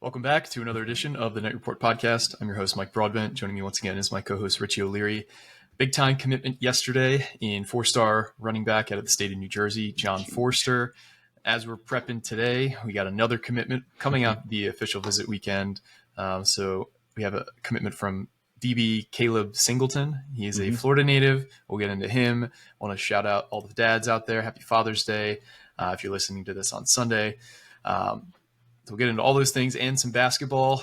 Welcome back to another edition of the Night Report podcast. I'm your host, Mike Broadbent. Joining me once again is my co-host, Richie O'Leary. Big time commitment yesterday in four-star running back out of the state of New Jersey, John Forster. As we're prepping today, we got another commitment coming up the official visit weekend. So we have a commitment from DB Kaylib Singleton. He is a Florida native. We'll get into him. I want to shout out all the dads out there. Happy Father's Day if you're listening to this on Sunday. So we'll get into all those things and some basketball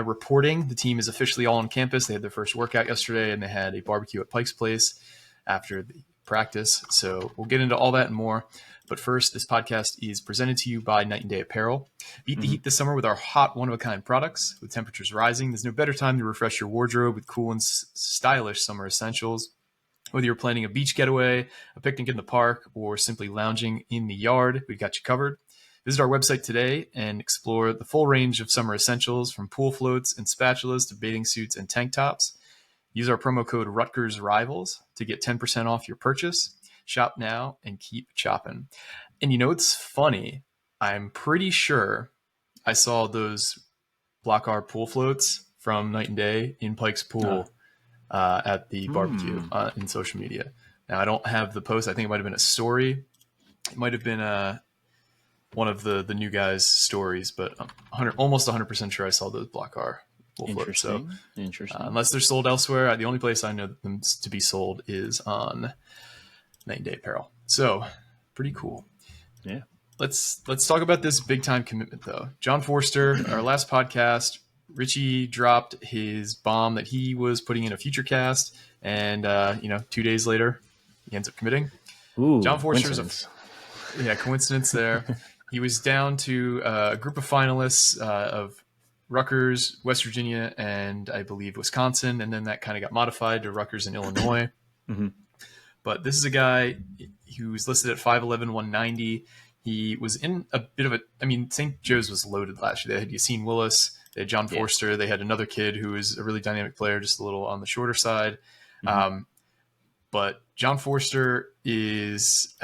reporting. The team is officially all on campus. They had their first workout yesterday, and they had a barbecue at Pike's Place after the practice. So we'll get into all that and more. But first, this podcast is presented to you by Night&Day Apparel. Beat the heat this summer with our hot, one-of-a-kind products. With temperatures rising, there's no better time to refresh your wardrobe with cool and stylish summer essentials. Whether you're planning a beach getaway, a picnic in the park, or simply lounging in the yard, we've got you covered. Visit our website today and explore the full range of summer essentials from pool floats and spatulas to bathing suits and tank tops. Use our promo code Rutgers Rivals to get 10% off your purchase. Shop now and keep chopping. And you know, it's funny. I'm pretty sure I saw those Block R pool floats from Night&Day in Pike's Pool at the barbecue in social media. Now, I don't have the post. I think it might have been a story. It might have been one of the new guys' stories, but I'm almost 100% sure I saw those Block R pool floats. So, Interesting. Unless they're sold elsewhere, the only place I know them to be sold is on Night&Day Apparel. So, pretty cool. Yeah. Let's talk about this big time commitment though. John Forster, our last podcast, Richie dropped his bomb that he was putting in a future cast, and 2 days later, he ends up committing. Ooh, John Forster's coincidence there. He was down to a group of finalists of Rutgers, West Virginia, and I believe Wisconsin, and then that kind of got modified to Rutgers and Illinois. But this is a guy who's listed at 5'11", 190. He was in a bit of St. Joe's was loaded last year. They had Yassine Willis, they had John Forster, they had another kid who was a really dynamic player, just a little on the shorter side. But John Forster is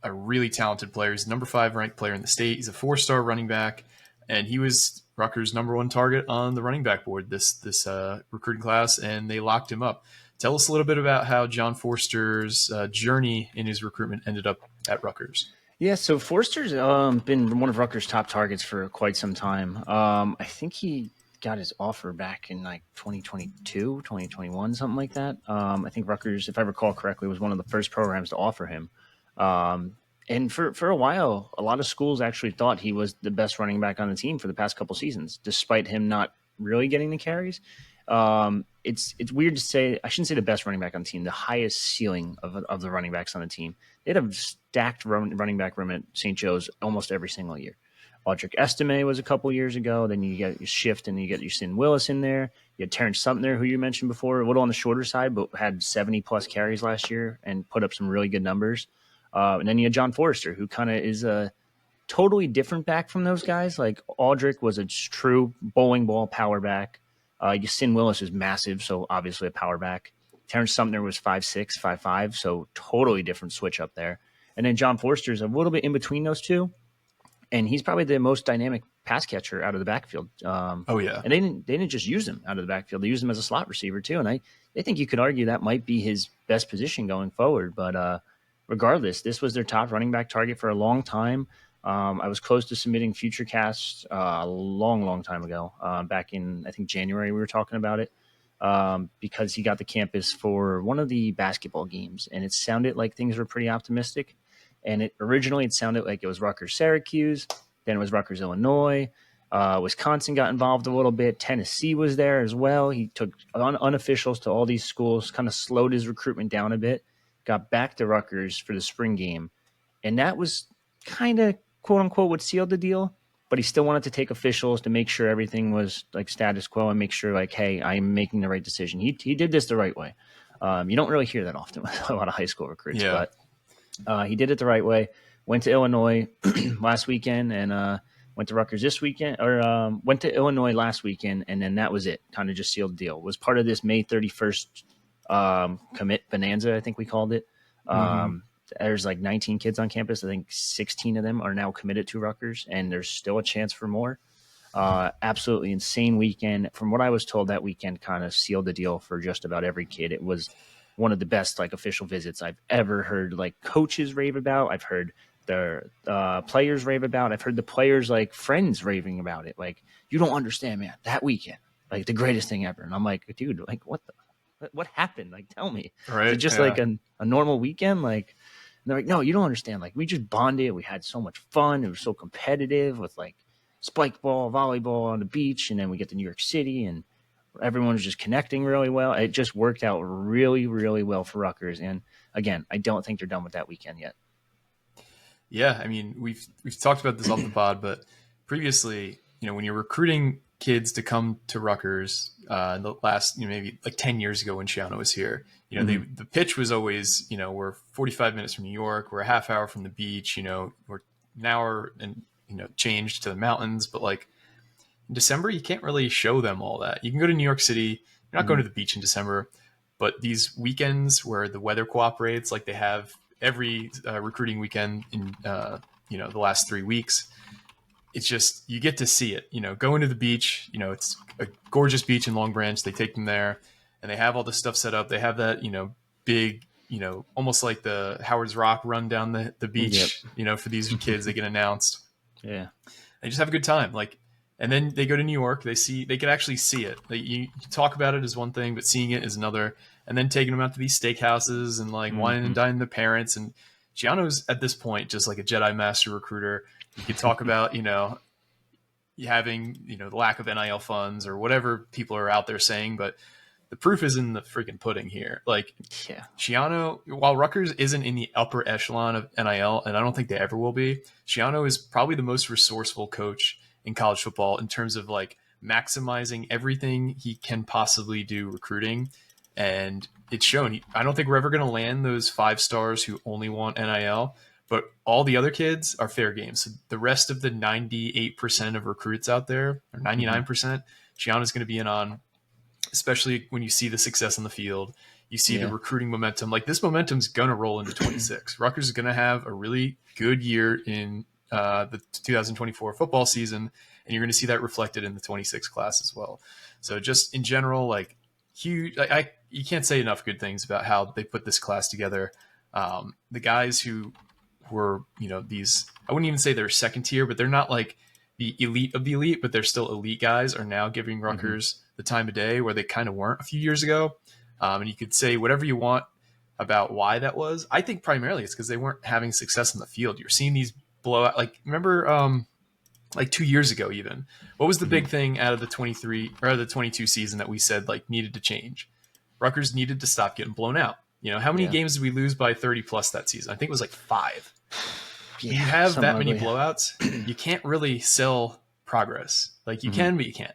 a really talented player. He's the number 5 ranked player in the state. He's a 4-star running back, and he was Rutgers' number 1 target on the running back board this recruiting class, and they locked him up. Tell us a little bit about how John Forster's journey in his recruitment ended up at Rutgers. Yeah, so Forster's been one of Rutgers' top targets for quite some time. I think he got his offer back in like 2022, 2021, something like that. I think Rutgers, if I recall correctly, was one of the first programs to offer him. And for a while, a lot of schools actually thought he was the best running back on the team for the past couple seasons, despite him not really getting the carries. It's weird to say. I shouldn't say the best running back on the team, the highest ceiling of the running backs on the team. They had a stacked running back room at St. Joe's almost every single year. Audric Estime was a couple years ago. Then you get your Shift and you get your Yassine Willis in there. You had Terrence Sumner, who you mentioned before, a little on the shorter side, but had 70-plus carries last year and put up some really good numbers. And then you had John Forster, who kind of is a totally different back from those guys. Like Audric was a true bowling ball power back. Yassine Willis is massive, so obviously a power back. Terrence Sumner was 5'6", 5'5", so totally different switch up there. And then John Forster is a little bit in between those two, and he's probably the most dynamic pass catcher out of the backfield. And they didn't just use him out of the backfield; they used him as a slot receiver too. And I think you could argue that might be his best position going forward. But regardless, this was their top running back target for a long time. I was close to submitting future casts a long time ago. Back in, I think, January, we were talking about it because he got the campus for one of the basketball games, and it sounded like things were pretty optimistic. And originally it sounded like it was Rutgers-Syracuse, then it was Rutgers-Illinois. Wisconsin got involved a little bit. Tennessee was there as well. He took unofficials to all these schools, kind of slowed his recruitment down a bit, got back to Rutgers for the spring game. And that was kind of, quote unquote, what sealed the deal. But he still wanted to take officials to make sure everything was like status quo and make sure like, hey, I'm making the right decision. He did this the right way. You don't really hear that often with a lot of high school recruits, but he did it the right way. Went to Illinois last weekend and went to Rutgers this weekend, or went to Illinois last weekend, and then that was it. Kind of just sealed the deal. Was part of this May 31st commit bonanza, I think we called it. There's like 19 kids on campus. I think 16 of them are now committed to Rutgers, and there's still a chance for more. Absolutely insane weekend. From what I was told, that weekend kind of sealed the deal for just about every kid. It was one of the best like official visits I've ever heard. Like coaches rave about. I've heard the players rave about. I've heard the players like friends raving about it. Like, you don't understand, man. That weekend, like the greatest thing ever. And I'm like, dude, like what happened? Like, tell me. Is it Right? just Yeah. like a normal weekend? Like, and they're like, no, you don't understand. Like, we just bonded. We had so much fun. It was so competitive with like spike ball, volleyball on the beach, and then we get to New York City, and everyone was just connecting really well. It just worked out really, really well for Rutgers. And again, I don't think they're done with that weekend yet. Yeah, I mean, we've talked about this off the pod, but previously, when you're recruiting kids to come to Rutgers, in the last, maybe like 10 years ago when Shiano was here, the pitch was always, we're 45 minutes from New York, we're a half hour from the beach, we're an hour and, changed to the mountains, but like in December, you can't really show them all that. You can go to New York City, you're not going to the beach in December, but these weekends where the weather cooperates, like they have every recruiting weekend in the last 3 weeks, it's just you get to see it. Going to the beach, it's a gorgeous beach in Long Branch. They take them there, and they have all the stuff set up. They have that big, almost like the Howard's Rock run down the beach. Yep. For these kids, they get announced. Yeah, they just have a good time. Like, and then they go to New York. They can actually see it. Like, you talk about it is one thing, but seeing it is another. And then taking them out to these steakhouses and like wine and dining the parents. And Gianno's at this point just like a Jedi Master recruiter. You could talk about having the lack of NIL funds or whatever people are out there saying, but the proof is in the freaking pudding here. Like, yeah, Shiano, while Rutgers isn't in the upper echelon of NIL, and I don't think they ever will be, Shiano is probably the most resourceful coach in college football in terms of like maximizing everything he can possibly do recruiting. And it's shown. I don't think we're ever going to land those 5 stars who only want NIL, but all the other kids are fair game. So the rest of the 98% of recruits out there, or 99%, Gianna's going to be in on, especially when you see the success on the field. You see the recruiting momentum. Like, this momentum's going to roll into 26. Rutgers is going to have a really good year in the 2024 football season, and you're going to see that reflected in the 26 class as well. So just in general, like, huge. You can't say enough good things about how they put this class together. The guys who were, these, I wouldn't even say they're second tier, but they're not like the elite of the elite, but they're still elite guys, are now giving Rutgers the time of day where they kind of weren't a few years ago. And you could say whatever you want about why that was. I think primarily it's because they weren't having success in the field. You're seeing these blowout. Like, remember, like 2 years ago, even, what was the big thing out of the 23 or the 22 season that we said like needed to change? Rutgers needed to stop getting blown out. How many games did we lose by 30 plus that season? I think it was like 5. When you have that many blowouts, you can't really sell progress. Like, you can, but you can't.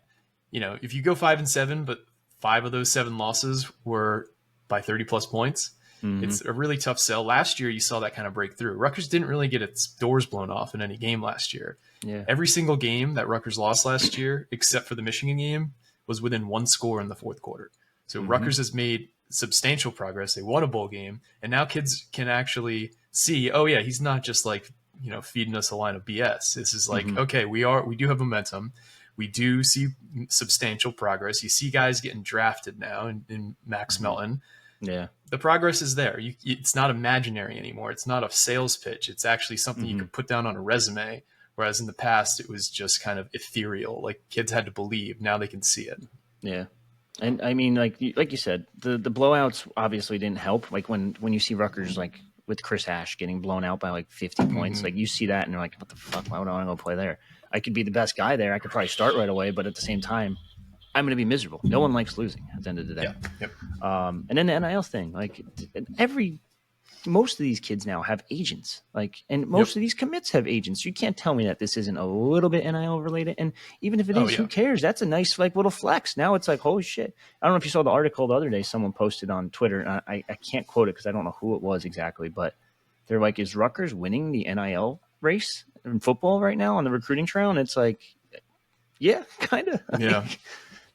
If you go 5-7, but 5 of those 7 losses were by 30 plus points, it's a really tough sell. Last year, you saw that kind of breakthrough. Rutgers didn't really get its doors blown off in any game last year. Yeah. Every single game that Rutgers lost last year, except for the Michigan game, was within 1 score in the fourth quarter. So Rutgers has made substantial progress. They won a bowl game, and now kids can actually see, oh yeah, he's not just like, feeding us a line of BS. This is like, okay, we do have momentum. We do see substantial progress. You see guys getting drafted now in Max Melton. Yeah. The progress is there. It's not imaginary anymore. It's not a sales pitch. It's actually something you can put down on a resume. Whereas in the past, it was just kind of ethereal. Like, kids had to believe. Now they can see it. Yeah. And I mean, like you said, the blowouts obviously didn't help. Like, when you see Rutgers, like with Chris Ash getting blown out by like 50 points, like you see that and you're like, what the fuck? Why would I want to go play there? I could be the best guy there. I could probably start right away, but at the same time, I'm going to be miserable. No one likes losing at the end of the day. Yeah. Yep. And then the NIL thing, like most of these kids now have agents, like, and most of these commits have agents. You can't tell me that this isn't a little bit NIL related. And even if it is, who cares? That's a nice, like, little flex. Now it's like, holy shit. I don't know if you saw the article the other day, someone posted on Twitter, and I can't quote it because I don't know who it was exactly, but they're like, is Rutgers winning the NIL race in football right now on the recruiting trail? And it's like, yeah, kind of. Yeah.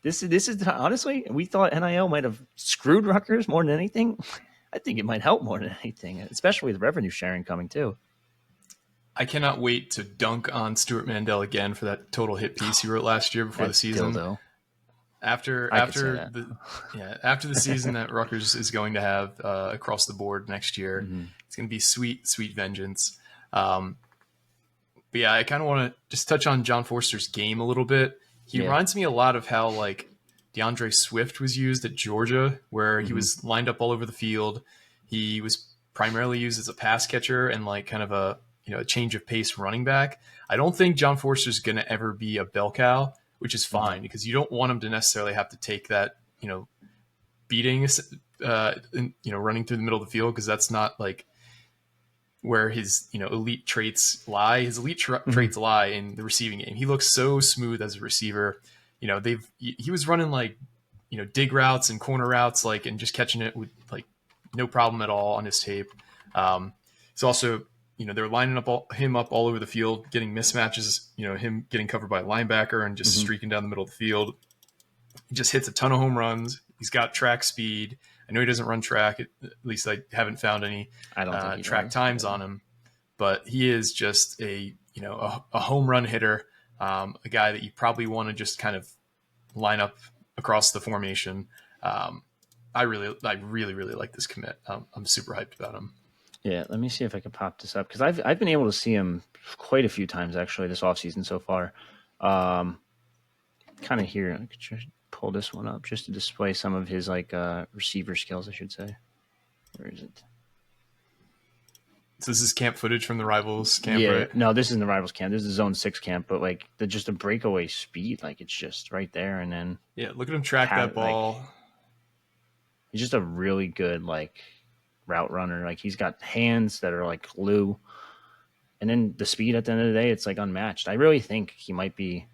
This is honestly, we thought NIL might have screwed Rutgers more than anything. I think it might help more than anything, especially with revenue sharing coming too. I cannot wait to dunk on Stuart Mandel again for that total hit piece he wrote last year before That the season. dildo. After I could say that. after the season that Rutgers is going to have across the board next year, it's going to be sweet vengeance. But yeah, I kind of want to just touch on John Forster's game a little bit. He reminds me a lot of how like DeAndre Swift was used at Georgia, where he was lined up all over the field. He was primarily used as a pass catcher and like kind of a a change of pace running back. I don't think John Forster's going to ever be a bell cow, which is fine because you don't want him to necessarily have to take that beating running through the middle of the field, because that's not like where his elite traits lie. His elite traits lie in the receiving game. He looks so smooth as a receiver. He was running like dig routes and corner routes and just catching it with like no problem at all on his tape. It's also they're lining him up all over the field, getting mismatches. Him getting covered by a linebacker and just streaking down the middle of the field. He just hits a ton of home runs. He's got track speed. I know he doesn't run track. At least I haven't found any track times on him. But he is just a home run hitter, a guy that you probably want to just kind of line up across the formation. I really like this commit. I'm super hyped about him. Yeah, let me see if I can pop this up, because I've been able to see him quite a few times actually this offseason so far. Kind of here, I could just pull this one up just to display some of his receiver skills, I should say. Where is it? So this is camp footage from the Rivals camp, yeah, right? No, this isn't the Rivals camp. This is the Zone 6 camp, but just a breakaway speed, it's just right there, and then look at him track that ball. He's just a really good route runner. He's got hands that are like glue, and then the speed at the end of the day, it's unmatched. I really think he might be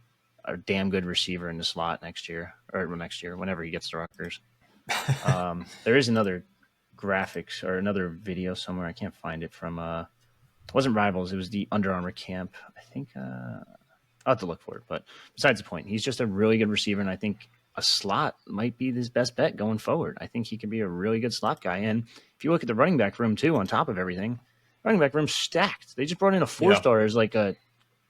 a damn good receiver in the slot next year, whenever he gets to Rutgers. There is another graphics or another video somewhere. I can't find it from it wasn't Rivals, it was the Under Armour camp. I think I'll have to look for it, but besides the point, he's just a really good receiver, and I think a slot might be his best bet going forward. I think he could be a really good slot guy. And if you look at the running back room too, on top of everything, running back room stacked. They just brought in a Four-Star as a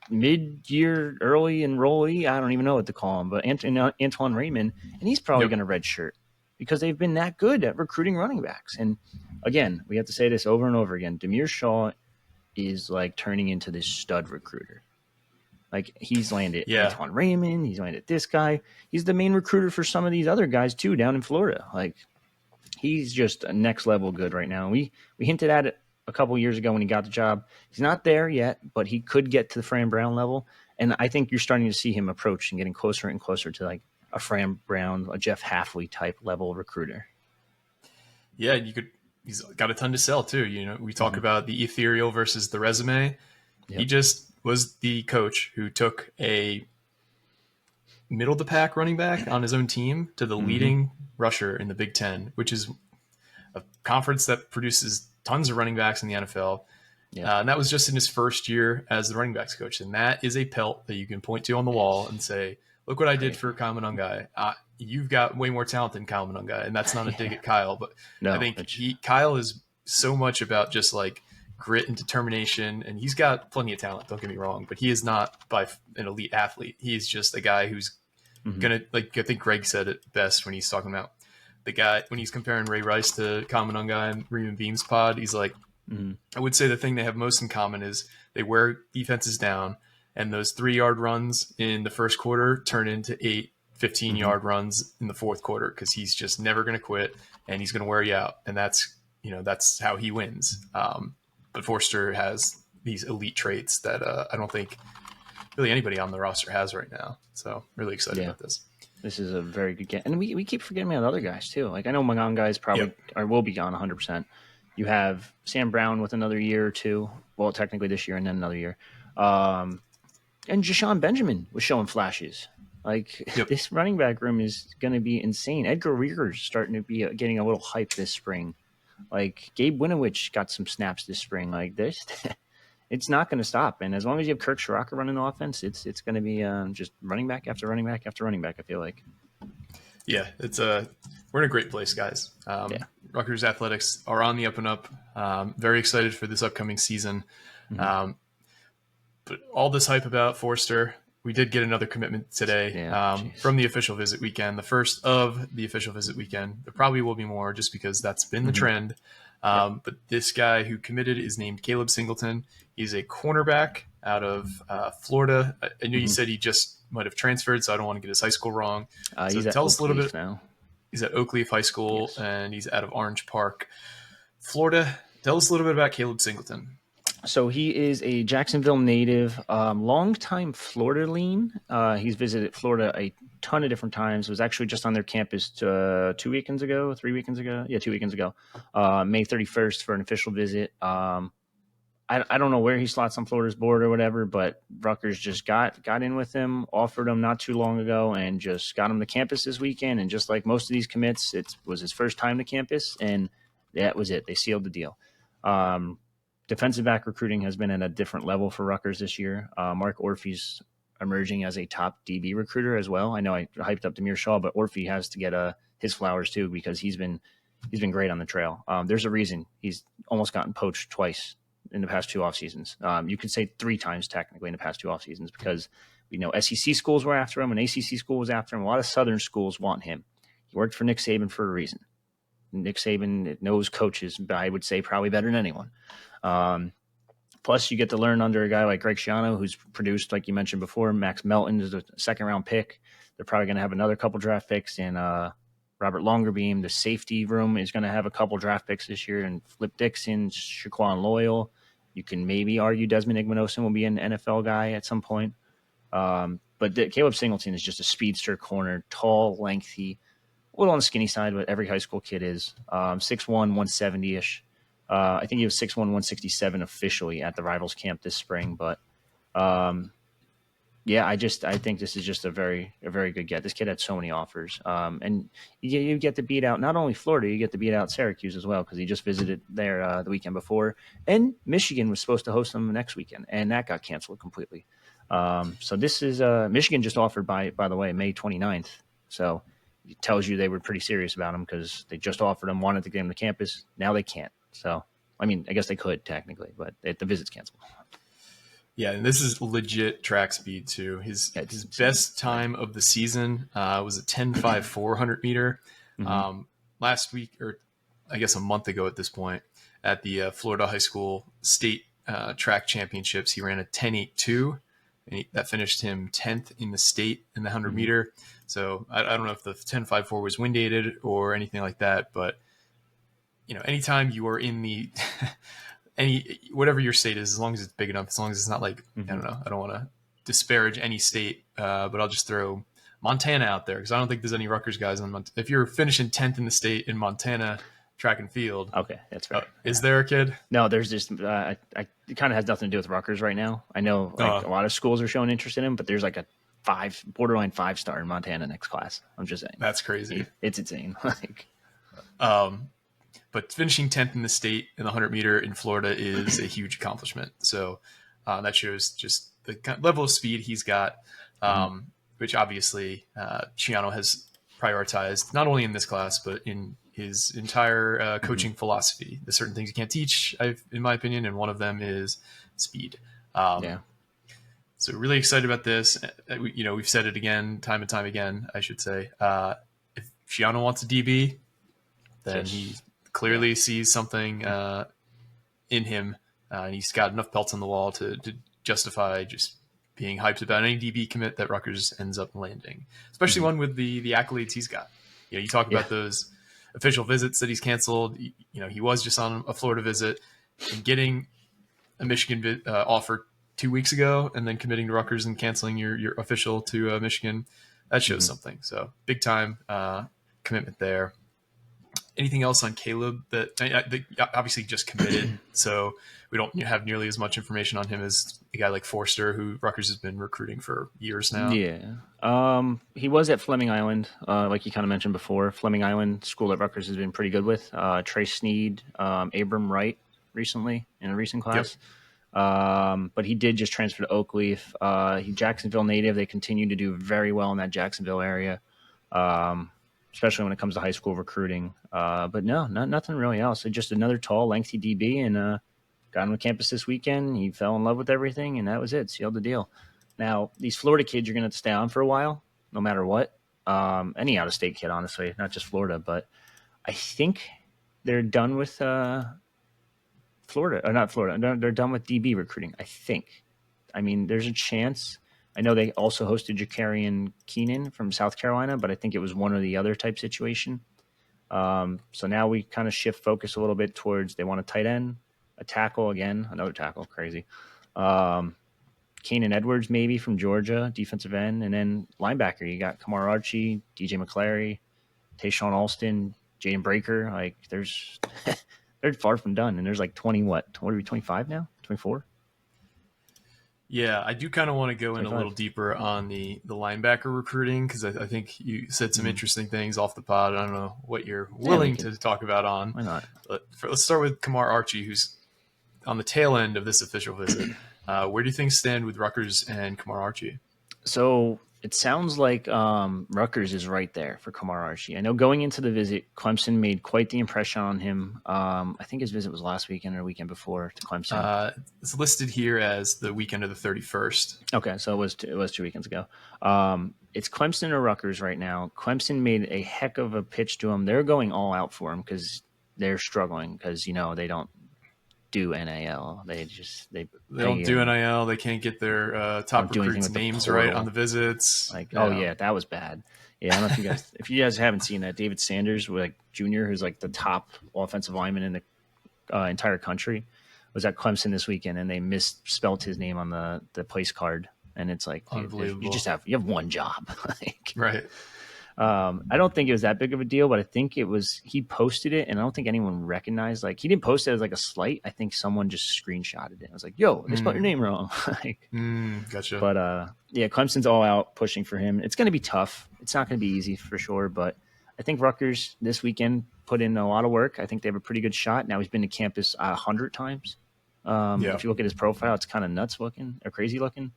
mid-year early enrollee. I don't even know what to call him, but Antoine Raymond, and he's probably going to redshirt because they've been that good at recruiting running backs. And again, we have to say this over and over again. Demir Shaw is turning into this stud recruiter. He's landed Antoine Raymond. He's landed this guy. He's the main recruiter for some of these other guys too down in Florida. He's just a next level good right now. We hinted at it a couple years ago when he got the job. He's not there yet, but he could get to the Fran Brown level. And I think you're starting to see him approach and getting closer and closer to a Fran Brown, a Jeff Hafley type level recruiter. Yeah, he's got a ton to sell too. We talk about the ethereal versus the resume. Yep. He just was the coach who took a middle of the pack running back on his own team to the leading rusher in the Big Ten, which is a conference that produces tons of running backs in the NFL. Yeah. And that was just in his first year as the running backs coach. And that is a pelt that you can point to on the wall and say, look what I did for Kyle Monangai. You've got way more talent than Kyle Monangai. And that's not a dig at Kyle, but I think Kyle is so much about just grit and determination, and he's got plenty of talent, don't get me wrong, but he is not an elite athlete. He's just a guy who's gonna, I think Greg said it best when he's talking about the guy when he's comparing Ray Rice to Kyle Monangai and Raymond Beam's pod. He's I would say the thing they have most in common is they wear defenses down, and those 3-yard runs in the first quarter turn into 8 15-yard runs in the fourth quarter, because he's just never going to quit, and he's going to wear you out, and that's how he wins. But Forster has these elite traits that I don't think really anybody on the roster has right now. So really excited about this. This is a very good game. And we keep forgetting about other guys too. I know Mangan guys probably will be gone 100%. You have Sam Brown with another year or two. Well, technically this year and then another year. And Jashawn Benjamin was showing flashes. This running back room is going to be insane. Edgar Reager's starting to be getting a little hype this spring. Gabe Winovich got some snaps this spring. This, it's not going to stop. And as long as you have Kirk Shiraka running the offense, it's going to be just running back after running back after running back, I feel like. Yeah, we're in a great place, guys. Rutgers athletics are on the up and up. Very excited for this upcoming season. But all this hype about Forster, we did get another commitment today from the official visit weekend, the first of the official visit weekend. There probably will be more just because that's been the trend. But this guy who committed is named Kaylib Singleton. He's a cornerback out of Florida. I knew you said he just might have transferred, so I don't want to get his high school wrong. So tell us a little bit now. He's at Oakleaf High School, and he's out of Orange Park, Florida. Tell us a little bit about Kaylib Singleton. So he is a Jacksonville native, longtime Florida lean. He's visited Florida a ton of different times. Was actually just on their campus 3 weekends ago. Yeah, 2 weekends ago. May 31st for an official visit. I don't know where he slots on Florida's board or whatever, but Rutgers just got in with him, offered him not too long ago, and just got him to campus this weekend. And just like most of these commits, it was his first time to campus, and that was it. They sealed the deal. Defensive back recruiting has been at a different level for Rutgers this year. Mark Orphe's emerging as a top DB recruiter as well. I know I hyped up Demir Shaw, but Orphe has to get his flowers too because he's been great on the trail. There's a reason he's almost gotten poached twice in the past 2 off seasons. You could say 3 times technically in the past 2 off seasons because we know SEC schools were after him and ACC school was after him. A lot of Southern schools want him. He worked for Nick Saban for a reason. Nick Saban knows coaches, I would say, probably better than anyone. Plus, you get to learn under a guy like Greg Schiano, who's produced, like you mentioned before. Max Melton is a second-round pick. They're probably going to have another couple draft picks. And Robert Longerbeam, the safety room, is going to have a couple draft picks this year. And Flip Dixon, Shaquan Loyal. You can maybe argue Desmond Igmanosin will be an NFL guy at some point. But Kaylib Singleton is just a speedster corner, tall, lengthy, a little on the skinny side, but every high school kid is. 6'1", 170-ish. I think he was 6'1", 167 officially at the Rivals camp this spring. But, I think this is just a very good get. This kid had so many offers. And you get to beat out not only Florida, you get to beat out Syracuse as well because he just visited there the weekend before. And Michigan was supposed to host them next weekend, and that got canceled completely. So this is Michigan just offered, by the way, May 29th. So it tells you they were pretty serious about him because they just offered him, wanted to get him to campus. Now they can't. So, I mean, I guess they could technically, but the visit's canceled. Yeah, and this is legit track speed too. His best time of the season was a 10.5 400 meter. Last week, or I guess a month ago at this point, at the Florida High School State Track Championships, he ran a 10.82, and that finished him 10th in the state in the 100 meter. So I don't know if the 10.54 was wind aided or anything like that, but anytime you are in the whatever your state is, as long as it's big enough, as long as it's not like, I don't know, I don't want to disparage any state, but I'll just throw Montana out there because I don't think there's any Rutgers guys on Montana. If you're finishing 10th in the state in Montana track and field. Okay, that's right. Is there a kid? No, there's just, it kind of has nothing to do with Rutgers right now. I know a lot of schools are showing interest in him, but there's like a borderline 5-star in Montana next class. I'm just saying. That's crazy. It's insane. But finishing 10th in the state in the 100 meter in Florida is a huge accomplishment. So that shows just the level of speed he's got, which obviously Schiano has prioritized not only in this class, but in his entire coaching philosophy. There's certain things you can't teach, in my opinion, and one of them is speed. So really excited about this. We've said it again, time and time again, I should say. If Schiano wants a DB, then he clearly sees something in him, and he's got enough pelts on the wall to justify just being hyped about any DB commit that Rutgers ends up landing, especially one with the accolades he's got. You talk about those official visits that he's canceled. He was just on a Florida visit and getting a Michigan offer 2 weeks ago, and then committing to Rutgers and canceling your official to Michigan. That shows something. So big time commitment there. Anything else on Kaylib that obviously just committed, so we don't have nearly as much information on him as a guy like Forster, who Rutgers has been recruiting for years now. Yeah. He was at Fleming Island, like you kind of mentioned before. Fleming Island, school that Rutgers has been pretty good with. Trey Sneed, Abram Wright recently in a recent class. But he did just transfer to Oakleaf. He Jacksonville native. They continue to do very well in that Jacksonville area. Especially when it comes to high school recruiting. But no, nothing really else. Just another tall, lengthy DB and got got on campus this weekend. He fell in love with everything, and that was it. Sealed the deal. Now, these Florida kids are going to stay on for a while, no matter what. Any out-of-state kid, honestly, not just Florida. But I think they're done with Florida. Or not Florida. They're done with DB recruiting, I think. I mean, there's a chance. I know they also hosted Jakarian Keenan from South Carolina, but I think it was one or the other type situation. So now we kind of shift focus a little bit towards they want a tight end, a tackle again, another tackle, crazy. Keenan Edwards maybe from Georgia, defensive end, and then linebacker. You got Kamar Archie, DJ McClary, Tayshawn Alston, Jaden Breaker. Like there's they're far from done, and there's like 20 what are we 25 now? 24? Yeah, I do kind of want to go in a little deeper on the linebacker recruiting because I think you said some interesting things off the pod. I don't know what you're willing to talk about on. Why not? But let's start with Kamar Archie, who's on the tail end of this official visit. Where do you think stand with Rutgers and Kamar Archie? So it sounds like Rutgers is right there for Kamar Archie. I know going into the visit, Clemson made quite the impression on him. I think his visit was last weekend or weekend before to Clemson. It's listed here as the weekend of the 31st. Okay, so it was 2 weekends ago. It's Clemson or Rutgers right now. Clemson made a heck of a pitch to him. They're going all out for him because they're struggling because, they don't do NIL. They don't do NIL. They can't get their top recruits' names right on the visits. Yeah, that was bad. Yeah, I don't know if you guys haven't seen that. David Sanders, Jr., who's like the top offensive lineman in the entire country, was at Clemson this weekend, and they misspelled his name on the place card. And it's like, dude, you have one job. Right. I don't think it was that big of a deal, but I think he posted it, and I don't think anyone recognized. Like, he didn't post it as like a slight. I think someone just screenshotted it. I was like, "Yo, they spelled your name wrong." Gotcha. But yeah, Clemson's all out pushing for him. It's going to be tough. It's not going to be easy for sure, but I think Rutgers this weekend put in a lot of work. I think they have a pretty good shot. Now he's been to campus 100 times. If you look at his profile, it's kind of nuts looking or crazy looking.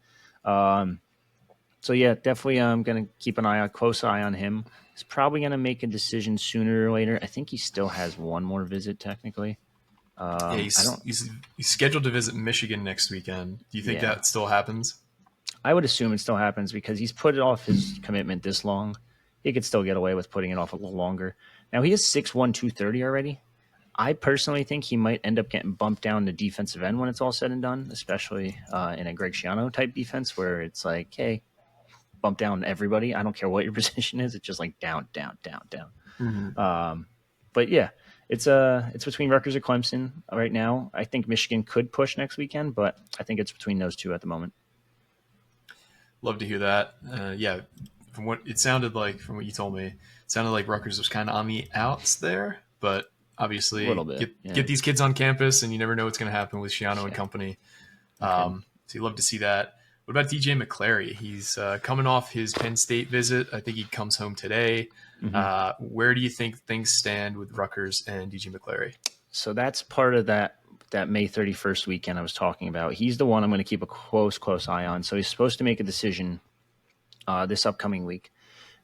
So yeah, definitely I'm going to keep close eye on him. He's probably going to make a decision sooner or later. I think he still has one more visit technically. He's scheduled to visit Michigan next weekend. Do you think that still happens? I would assume it still happens because he's put off his commitment this long. He could still get away with putting it off a little longer. Now he is 6'1", 230 already. I personally think he might end up getting bumped down to defensive end when it's all said and done, especially in a Greg Schiano type defense where it's like, hey, bump down everybody. I don't care what your position is. It's just like down, down, down, down. Mm-hmm. But yeah, it's between Rutgers and Clemson right now. I think Michigan could push next weekend, but I think it's between those two at the moment. Love to hear that. Yeah, from what it sounded like, from what you told me, it sounded like Rutgers was kind of on the outs there, but obviously get these kids on campus and you never know what's going to happen with Schiano and company. So you love to see that. What about DJ McClary? He's coming off his Penn State visit. I think he comes home today. Mm-hmm. Where do you think things stand with Rutgers and DJ McClary? So that's part of that May 31st weekend I was talking about. He's the one I'm going to keep a close eye on. So he's supposed to make a decision this upcoming week.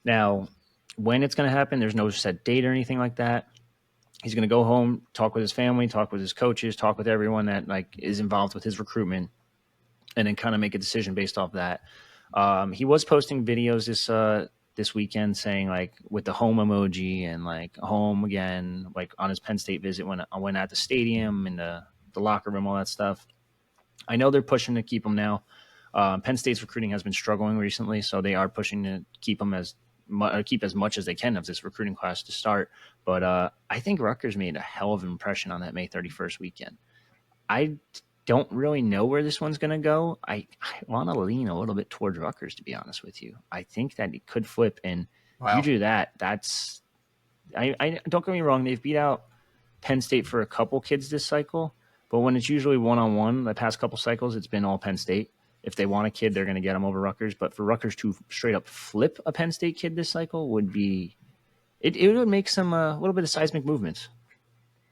Now, when it's going to happen, there's no set date or anything like that. He's going to go home, talk with his family, talk with his coaches, talk with everyone that is involved with his recruitment, and then kind of make a decision based off that. He was posting videos this weekend saying with the home emoji and home again, on his Penn State visit when I went at the stadium and the locker room, all that stuff. I know they're pushing to keep him now. Penn State's recruiting has been struggling recently, so they are pushing to keep him keep as much as they can of this recruiting class to start. But I think Rutgers made a hell of an impression on that May 31st weekend. I don't really know where this one's going to go. I want to lean a little bit towards Rutgers, to be honest with you. I think that it could flip, and usually that's I don't get me wrong, they've beat out Penn State for a couple kids this cycle, but when it's usually one-on-one, the past couple cycles, it's been all Penn State. If they want a kid, they're going to get them over Rutgers. But for Rutgers to straight up flip a Penn State kid this cycle would be it would make some a little bit of seismic movements.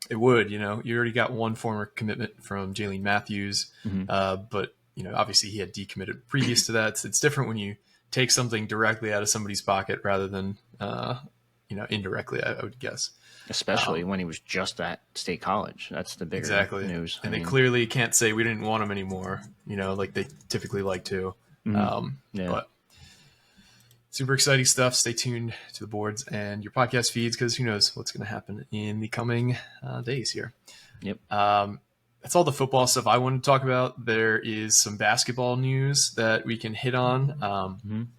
It would, you already got one former commitment from Jalen Matthews, but obviously he had decommitted previous to that. So it's different when you take something directly out of somebody's pocket rather than indirectly, I would guess. especially when he was just at State College. That's the bigger news. And they clearly can't say we didn't want him anymore, like they typically like to. But super exciting stuff. Stay tuned to the boards and your podcast feeds, because who knows what's going to happen in the coming days here. Yep. That's all the football stuff I wanted to talk about. There is some basketball news that we can hit on.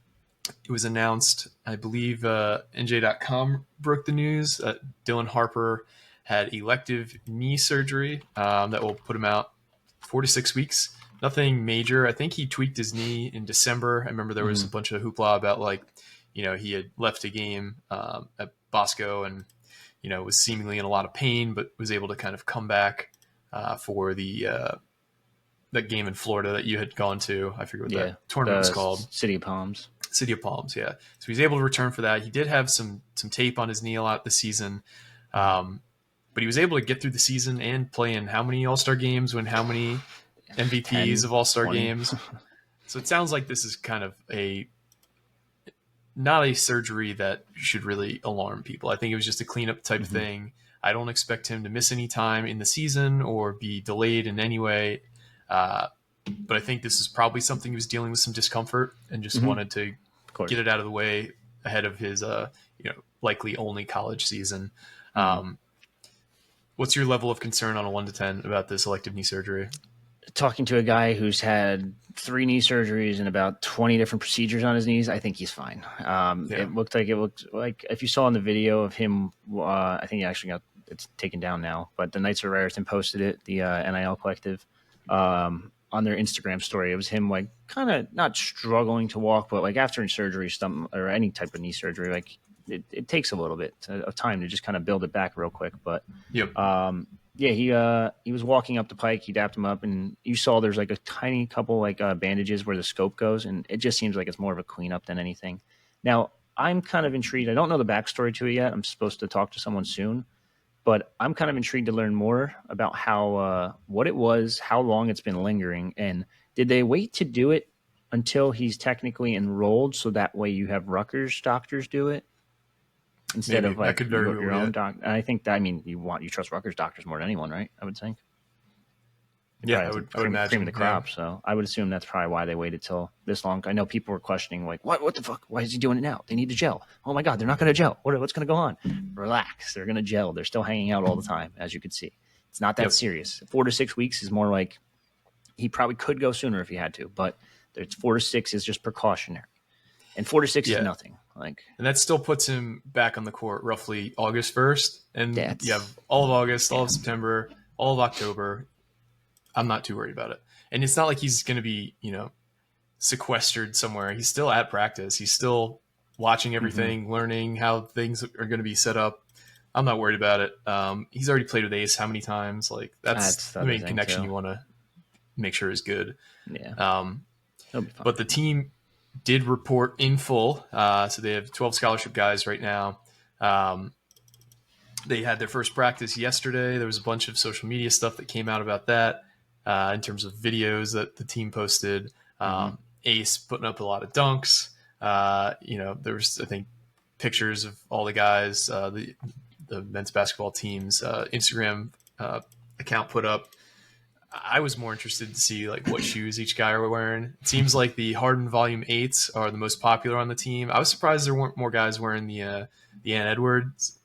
It was announced, I believe NJ.com broke the news that DylanHarper had elective knee surgery that will put him out 4 to 6 weeks. Nothing major. I think he tweaked his knee in December. I remember there was a bunch of hoopla about he had left a game at Bosco and, was seemingly in a lot of pain, but was able to kind of come back for that game in Florida that you had gone to. I forget what that tournament was called. City of Palms, yeah. So he's able to return for that. He did have some tape on his knee a lot this season, but he was able to get through the season and play in how many All-Star games, win how many MVPs of All-Star 20. games. So it sounds like this is kind of not a surgery that should really alarm people. I think it was just a cleanup type thing. I don't expect him to miss any time in the season or be delayed in any way. But I think this is probably something he was dealing with some discomfort and just wanted to get it out of the way ahead of his, likely only college season. What's your level of concern on a 1 to 10 about this elective knee surgery? Talking to a guy who's had 3 knee surgeries and about 20 different procedures on his knees, I think he's fine. It looked like if you saw in the video of him, I think he actually it's taken down now, but the Knights of Raritan posted it, the NIL Collective, on their Instagram story. It was him kind of not struggling to walk, but after surgery, or any type of knee surgery, it takes a little bit of time to just kind of build it back real quick. But he was walking up the pike. He dapped him up, and you saw there's a tiny couple bandages where the scope goes, and it just seems like it's more of a cleanup than anything. Now, I'm kind of intrigued. I don't know the backstory to it yet. I'm supposed to talk to someone soon, but I'm kind of intrigued to learn more about what it was, how long it's been lingering, and did they wait to do it until he's technically enrolled so that way you have Rutgers doctors do it? Instead of your own doctor. I think that, you trust Rutgers doctors more than anyone, right? I would think. I would imagine. Cream of the crop. So I would assume that's probably why they waited till this long. I know people were questioning, what the fuck? Why is he doing it now? They need to gel. Oh my God, they're not going to gel. What's going to go on? Relax. They're going to gel. They're still hanging out all the time, as you can see. It's not that serious. 4 to 6 weeks is more like he probably could go sooner if he had to, but it's 4 to 6 is just precautionary. And 4 to 6 is nothing. And that still puts him back on the court roughly August 1st. And you have all of August, all of September, all of October. I'm not too worried about it. And it's not like he's going to be, sequestered somewhere. He's still at practice. He's still watching everything, learning how things are going to be set up. I'm not worried about it. He's already played with Ace how many times? That's the main connection you want to make sure is good. Yeah. But the team did report in full. So they have 12 scholarship guys right now. They had their first practice yesterday. There was a bunch of social media stuff that came out about that in terms of videos that the team posted. Ace putting up a lot of dunks. There was, I think, pictures of all the guys, the men's basketball team's Instagram account put up. I was more interested to see what shoes each guy are wearing. It seems like the Harden Volume 8s are the most popular on the team. I was surprised there weren't more guys wearing the Ann Edwards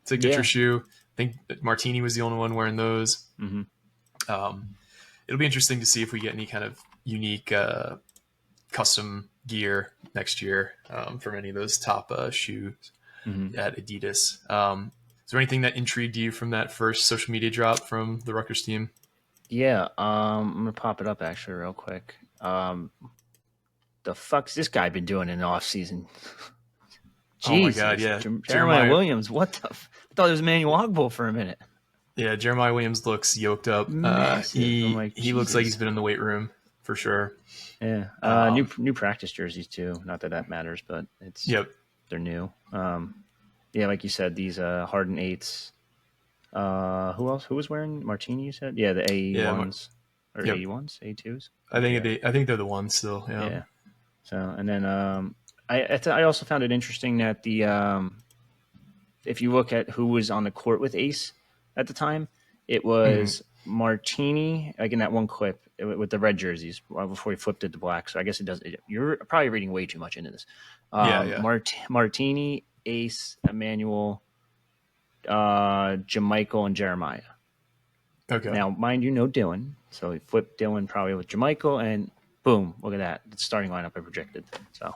signature shoe. I think Martini was the only one wearing those. It'll be interesting to see if we get any kind of unique custom gear next year from any of those top shoes at Adidas. Is there anything that intrigued you from that first social media drop from the Rutgers team? Yeah, I'm going to pop it up actually real quick. The fuck's this guy been doing in the off season? Oh my God, yeah. Jeremiah Williams, what the I thought it was Emmanuel Ogbol for a minute. Yeah, Jeremiah Williams looks yoked up. He looks like he's been in the weight room for sure. Yeah, new practice jerseys too. Not that matters, but they're new. Yeah, like you said, these Harden 8s. Who else? Who was wearing Martini? You said, the A1s or A1s, A2s. I think they're the ones still. Yeah. So and then I also found it interesting that the if you look at who was on the court with Ace at the time, it was Martini, like in that one clip with the red jerseys before he flipped it to black. So I guess it does. You're probably reading way too much into this. Martini, Ace, Emmanuel, Jamichael, and Jeremiah. Okay. Now, mind you, no Dylan. So he flipped Dylan probably with Jamichael, and boom, look at that. The starting lineup I projected. So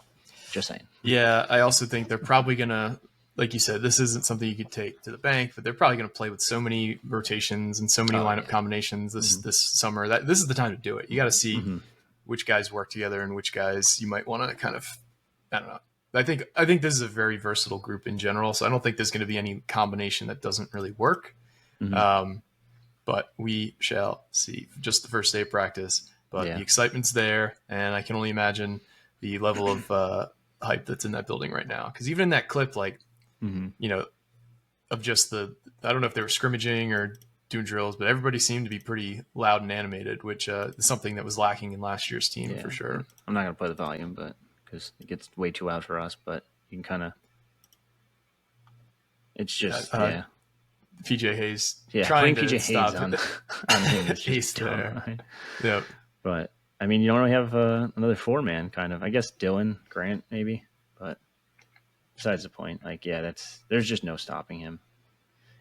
just saying. Yeah, I also think they're probably going to, like you said, this isn't something you could take to the bank, but they're probably going to play with so many rotations and so many lineup combinations this summer that this is the time to do it. You got to see which guys work together and which guys you might want to kind of, I don't know. I think this is a very versatile group in general, so I don't think there's going to be any combination that doesn't really work. But we shall see. Just the first day of practice, but the excitement's there, and I can only imagine the level of hype that's in that building right now. Because even in that clip, like, you know, of just I don't know if they were scrimmaging or doing drills, but everybody seemed to be pretty loud and animated, which is something that was lacking in last year's team for sure. I'm not going to play the volume, but because it gets way too loud for us, but you can kind of, it's just, PJ Hayes trying to PJ Hayes on him is just dumb, right? Yep. But I mean, you don't really have another 4-man kind of. I guess Dylan Grant maybe, but besides the point, like there's just no stopping him.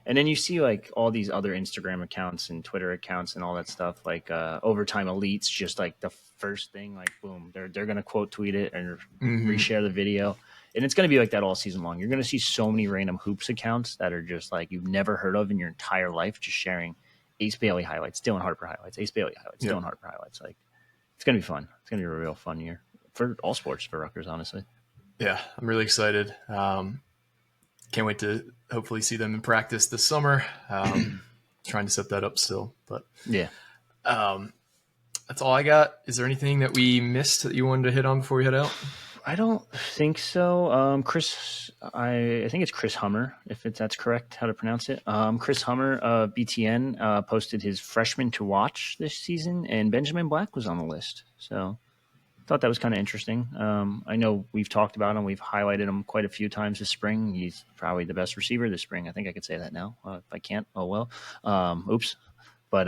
And then you see like all these other Instagram accounts and Twitter accounts and all that stuff, like Overtime Elites, just like the first thing, like boom, they're gonna quote tweet it and reshare the video. And it's going to be like that all season long. You're going to see so many random hoops accounts that are just like you've never heard of in your entire life, just sharing Ace Bailey highlights, DylanHarper highlights, Ace Bailey highlights, DylanHarper highlights. Like, it's going to be fun. It's going to be a real fun year for all sports for Rutgers, honestly. Yeah, I'm really excited. Can't wait to hopefully see them in practice this summer. Trying to set that up still, but that's all I got. Is there anything that we missed that you wanted to hit on before we head out? I don't think so. Chris, I think it's Chris Hummer, if that's correct, how to pronounce it. Chris Hummer, BTN, posted his freshman to watch this season, and Benjamin Black was on the list. So I thought that was kind of interesting. I know we've talked about him. We've highlighted him quite a few times this spring. He's probably the best receiver this spring. I think I could say that now. If I can't, oh well. Oops. But,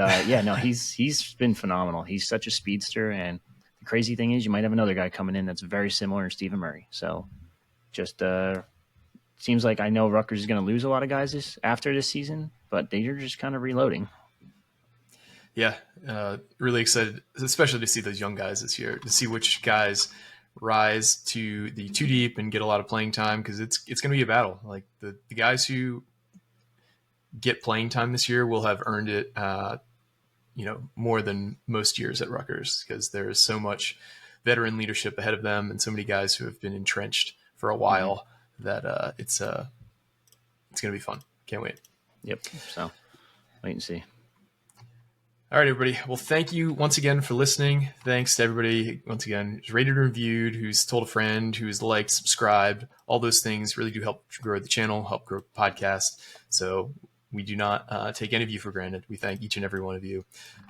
he's been phenomenal. He's such a speedster, and the crazy thing is you might have another guy coming in that's very similar to Stephen Murray. So just seems like I know Rutgers is going to lose a lot of guys after this season, but they're just kind of reloading. Yeah, really excited, especially to see those young guys this year, to see which guys rise to the 2 deep and get a lot of playing time, because it's going to be a battle. Like the guys who get playing time this year will have earned it more than most years at Rutgers, because there is so much veteran leadership ahead of them and so many guys who have been entrenched for a while that it's going to be fun. Can't wait. Yep. So wait and see. All right, everybody. Well, thank you once again for listening. Thanks to everybody once again who's rated and reviewed, who's told a friend, who's liked, subscribed. All those things really do help grow the channel, help grow the podcast. So we do not take any of you for granted. We thank each and every one of you.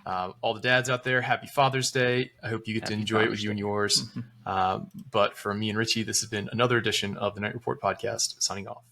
All the dads out there, happy Father's Day. I hope you get to enjoy it with you and yours. But for me and Richie, this has been another edition of the Night Report podcast, signing off.